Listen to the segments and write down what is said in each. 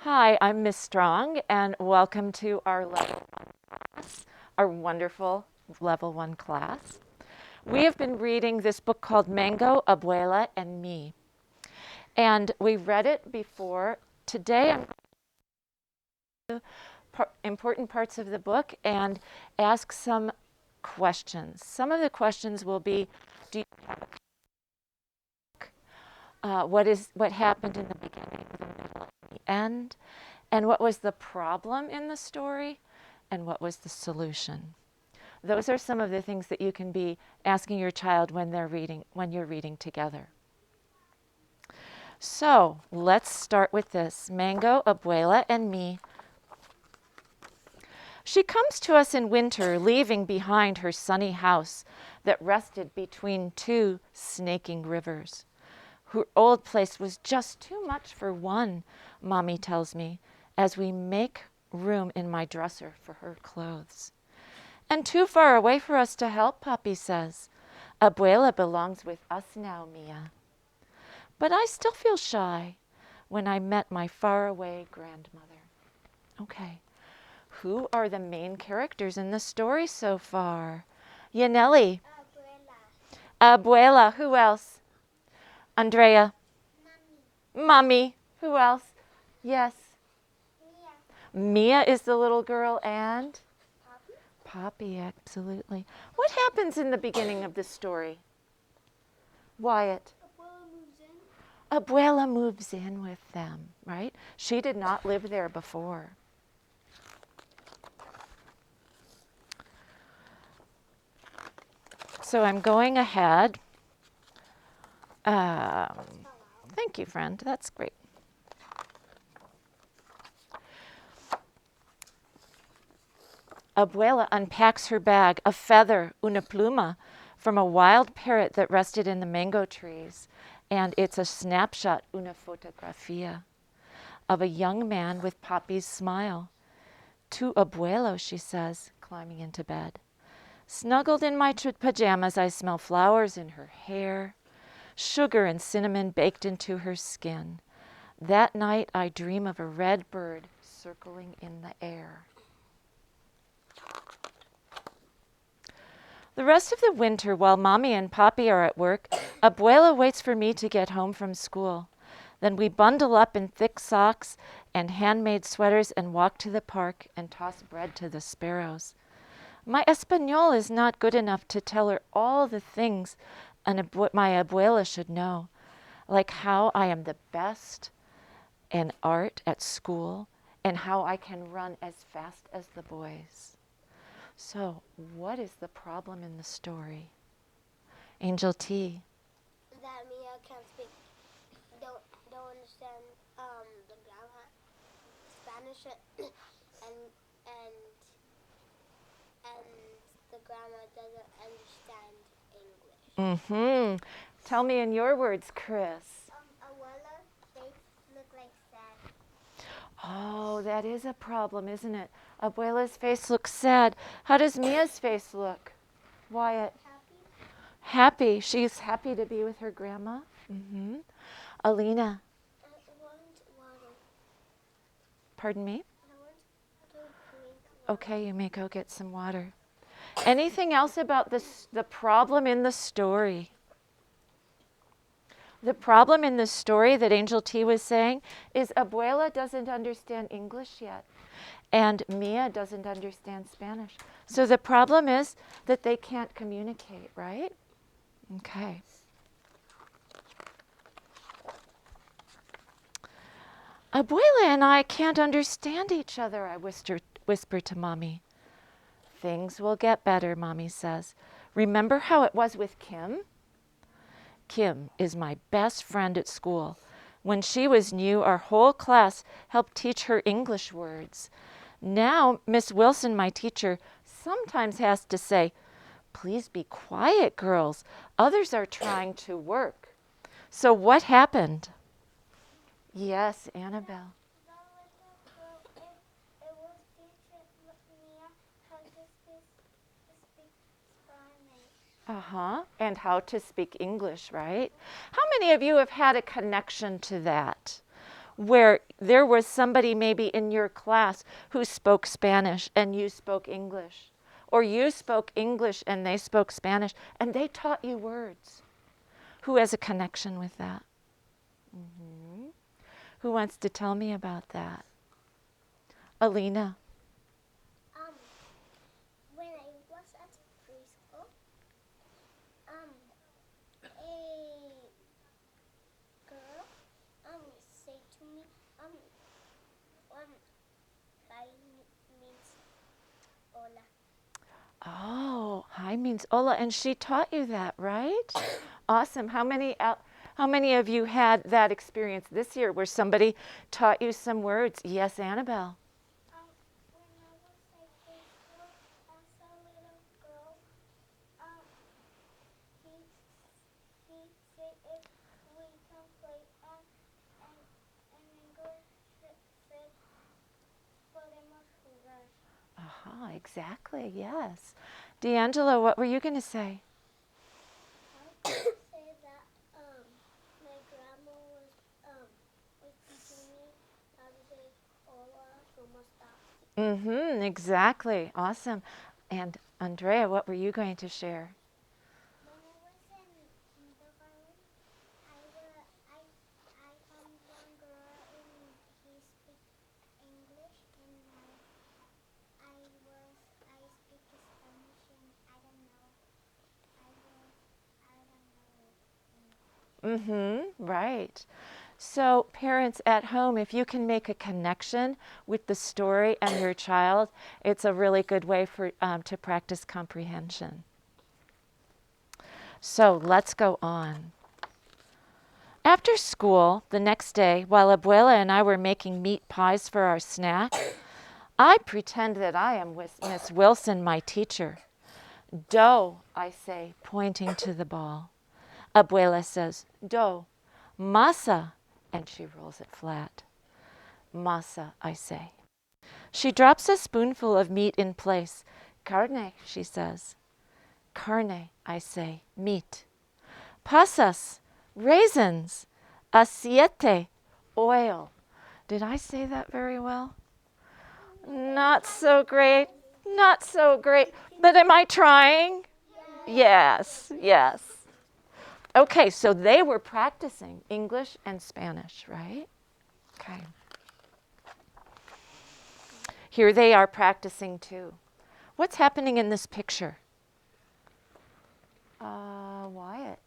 Hi, I'm Miss Strong, and welcome to our level one class, our wonderful level one class. We have been reading this book called Mango, Abuela, and Me. And we read it before. Today I'm going to important parts of the book and ask some questions. Some of the questions will be, do you have what happened in the beginning, the middle, and the end? And what was the problem in the story? And what was the solution? Those are some of the things that you can be asking your child when you're reading together. So let's start with this. Mango, Abuela, and Me. She comes to us in winter, leaving behind her sunny house that rested between two snaking rivers. Her old place was just too much for one, Mommy tells me, as we make room in my dresser for her clothes. And too far away for us to help, Papi says. Abuela belongs with us now, Mia. But I still feel shy when I met my faraway grandmother. Okay, who are the main characters in the story so far? Yaneli. Abuela. Abuela. Who else? Andrea. Mommy. Who else? Yes. Mia. Mia is the little girl, and? Poppy, absolutely. What happens in the beginning of the story? Wyatt. Abuela moves in with them, right? She did not live there before. So I'm going ahead. Thank you, friend. That's great. Abuela unpacks her bag, a feather, una pluma, from a wild parrot that rested in the mango trees. And it's a snapshot, una fotografia, of a young man with Papi's smile. Tu abuelo, she says, climbing into bed. Snuggled in my pajamas, I smell flowers in her hair, sugar and cinnamon baked into her skin. That night I dream of a red bird circling in the air. The rest of the winter, while Mommy and Papi are at work, Abuela waits for me to get home from school. Then we bundle up in thick socks and handmade sweaters and walk to the park and toss bread to the sparrows. My Espanol is not good enough to tell her all the things my Abuela should know, like how I am the best in art at school and how I can run as fast as the boys. So, what is the problem in the story? Angel T. That Mia can't speak, don't understand the grammar, Spanish, and the grammar doesn't understand English. Tell me in your words, Chris. Abuela's face look like sad. Oh, that is a problem, isn't it? Abuela's face looks sad. How does Mia's face look? Wyatt. Happy. She's happy to be with her grandma. Alina. I want water. Pardon me? I want to drink water. Okay, you may go get some water. Anything else about the problem in the story? The problem in the story that Angel T was saying is Abuela doesn't understand English yet, and Mia doesn't understand Spanish. So the problem is that they can't communicate, right? Okay. Abuela and I can't understand each other, I whisper to Mommy. Things will get better, Mommy says. Remember how it was with Kim? Kim is my best friend at school. When she was new, our whole class helped teach her English words. Now, Miss Wilson, my teacher, sometimes has to say, "Please be quiet, girls. Others are trying to work." So what happened? Yes, Annabelle. It was teaching Mia how to speak Spanish. And how to speak English, right? How many of you have had a connection to that? where there was somebody maybe in your class who spoke Spanish and you spoke English, or you spoke English and they spoke Spanish, and they taught you words. Who has a connection with that? Mm-hmm. Who wants to tell me about that? Alina. When I was at preschool, a girl said to me, hi means hola. Oh, hi means hola, and she taught you that, right? Awesome. How many of you had that experience this year where somebody taught you some words? Yes, Annabelle. When I was at preschool, as a little girl, he said if we can play and English said podemos jugar. Aha, exactly. Yes. D'Angelo, what were you going to say? I was going to say that my grandma was teaching me how to say hola, ¿cómo estás? Exactly. Awesome. And Andrea, what were you going to share? When I was in kindergarten, I found one girl and he speak English and I speak Spanish and I don't know. Right. So, parents at home, if you can make a connection with the story and your child, it's a really good way to practice comprehension. So, let's go on. After school, the next day, while Abuela and I were making meat pies for our snack, I pretend that I am with Miss Wilson, my teacher. Do, I say, pointing to the ball. Abuela says, do, masa, and she rolls it flat. Masa, I say. She drops a spoonful of meat in place. Carne, she says. Carne, I say, meat. Pasas, raisins. Aceite, oil. Did I say that very well? Not so great. Not so great. But am I trying? Yes, yes. Okay, so they were practicing English and Spanish, right? Okay. Here they are practicing too. What's happening in this picture? Wyatt.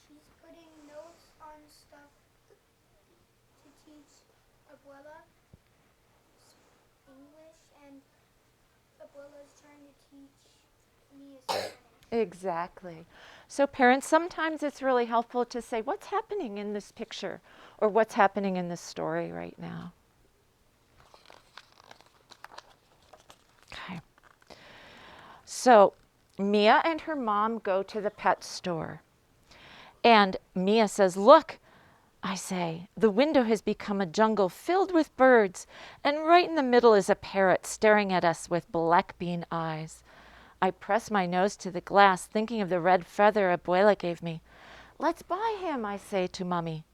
She's putting notes on stuff to teach Abuela English, and Abuela's trying to teach me Spanish. Exactly. So parents, sometimes it's really helpful to say, what's happening in this picture? Or what's happening in this story right now? Okay. So Mia and her mom go to the pet store. And Mia says, look, I say, the window has become a jungle filled with birds, and right in the middle is a parrot staring at us with black bean eyes. I press my nose to the glass, thinking of the red feather Abuela gave me. Let's buy him, I say to Mommy.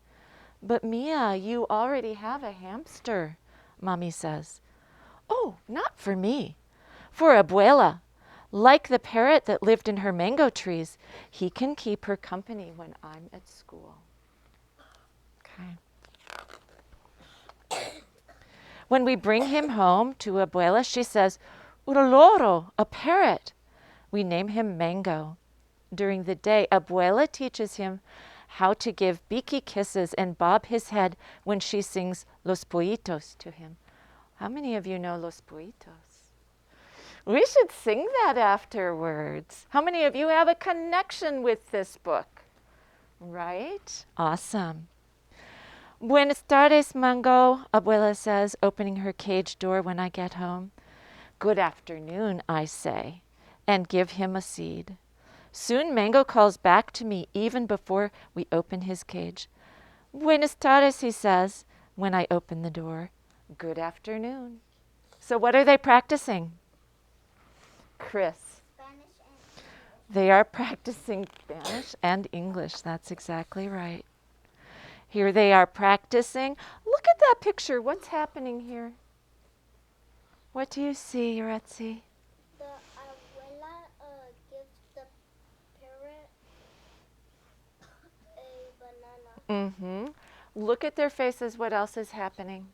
But Mia, you already have a hamster, Mommy says. Oh, not for me. For Abuela. Like the parrot that lived in her mango trees, he can keep her company when I'm at school. Okay. When we bring him home to Abuela, she says, un loro, a parrot. We name him Mango. During the day, Abuela teaches him how to give beaky kisses and bob his head when she sings Los Pollitos to him. How many of you know Los Pollitos? We should sing that afterwards. How many of you have a connection with this book? Right? Awesome. Buenas tardes, Mango, Abuela says, opening her cage door when I get home. Good afternoon, I say, and give him a seed. Soon Mango calls back to me even before we open his cage. Buenas tardes, he says, when I open the door. Good afternoon. So what are they practicing? Chris. Spanish and English. They are practicing Spanish and English. That's exactly right. Here they are practicing. Look at that picture. What's happening here? What do you see, Retzi? The abuela gives the parrot a banana. Mm-hmm. Look at their faces. What else is happening?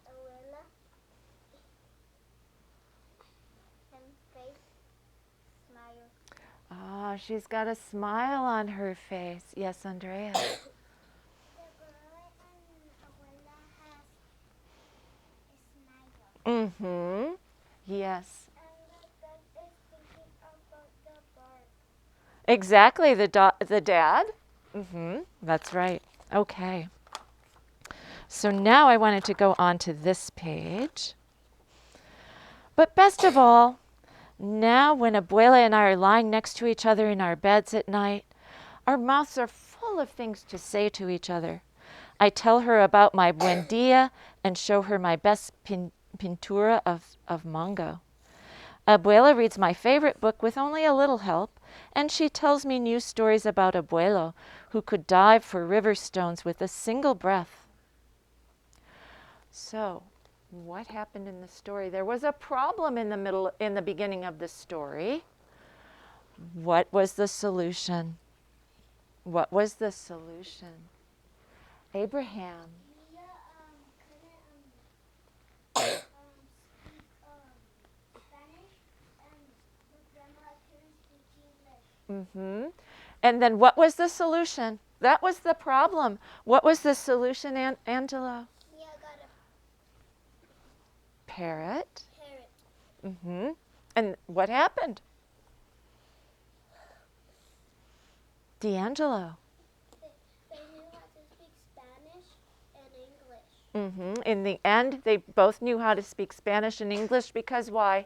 Abuela and face smile. Ah, she's got a smile on her face. Yes, Andrea. The girl and abuela has a smile. Mm-hmm. Yes. And the dad is thinking about the bird. Exactly. The dad. Mm-hmm. That's right. Okay. So now I wanted to go on to this page. But best of all, now when Abuela and I are lying next to each other in our beds at night, our mouths are full of things to say to each other. I tell her about my buen dia and show her my best pintura of mango. Abuela reads my favorite book with only a little help, and she tells me new stories about Abuelo, who could dive for river stones with a single breath. So, what happened in the story? There was a problem in the beginning of the story. What was the solution? What was the solution? Abraham. Mia couldn't speak Spanish, and the grandma couldn't speak English. Mm-hmm. And then what was the solution? That was the problem. What was the solution, Angela? Mia got a Parrot. parrot. Mm-hmm. And what happened? D'Angelo. They knew how to speak Spanish and English. Mm-hmm. In the end, they both knew how to speak Spanish and English because why?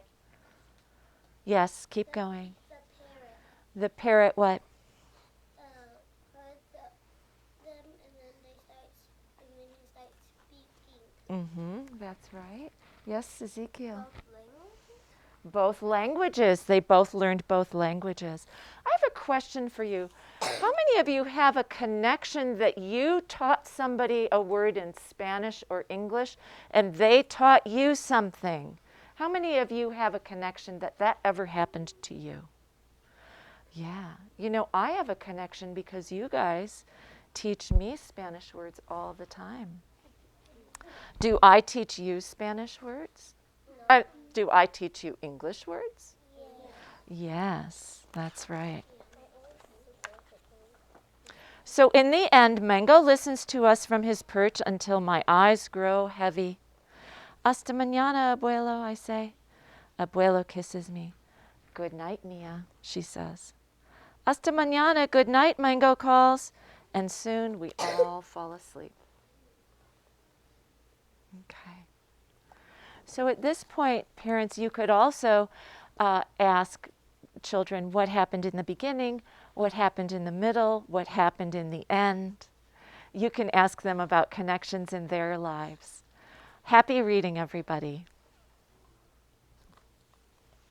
Yes, keep going. The parrot The parrot what? heard them, and then he started speaking. Mm-hmm. That's right. Yes, Ezekiel. Both languages? Both languages. They both learned both languages. I have a question for you. How many of you have a connection that you taught somebody a word in Spanish or English and they taught you something? How many of you have a connection that ever happened to you? Yeah. You know, I have a connection because you guys teach me Spanish words all the time. Do I teach you Spanish words? No. Do I teach you English words? Yeah. Yes, that's right. So in the end, Mango listens to us from his perch until my eyes grow heavy. Hasta mañana, abuelo, I say. Abuelo kisses me. Good night, Mia, she says. Hasta mañana, good night, Mango calls. And soon we all fall asleep. Okay. So at this point, parents, you could also ask children what happened in the beginning, what happened in the middle, what happened in the end. You can ask them about connections in their lives. Happy reading, everybody.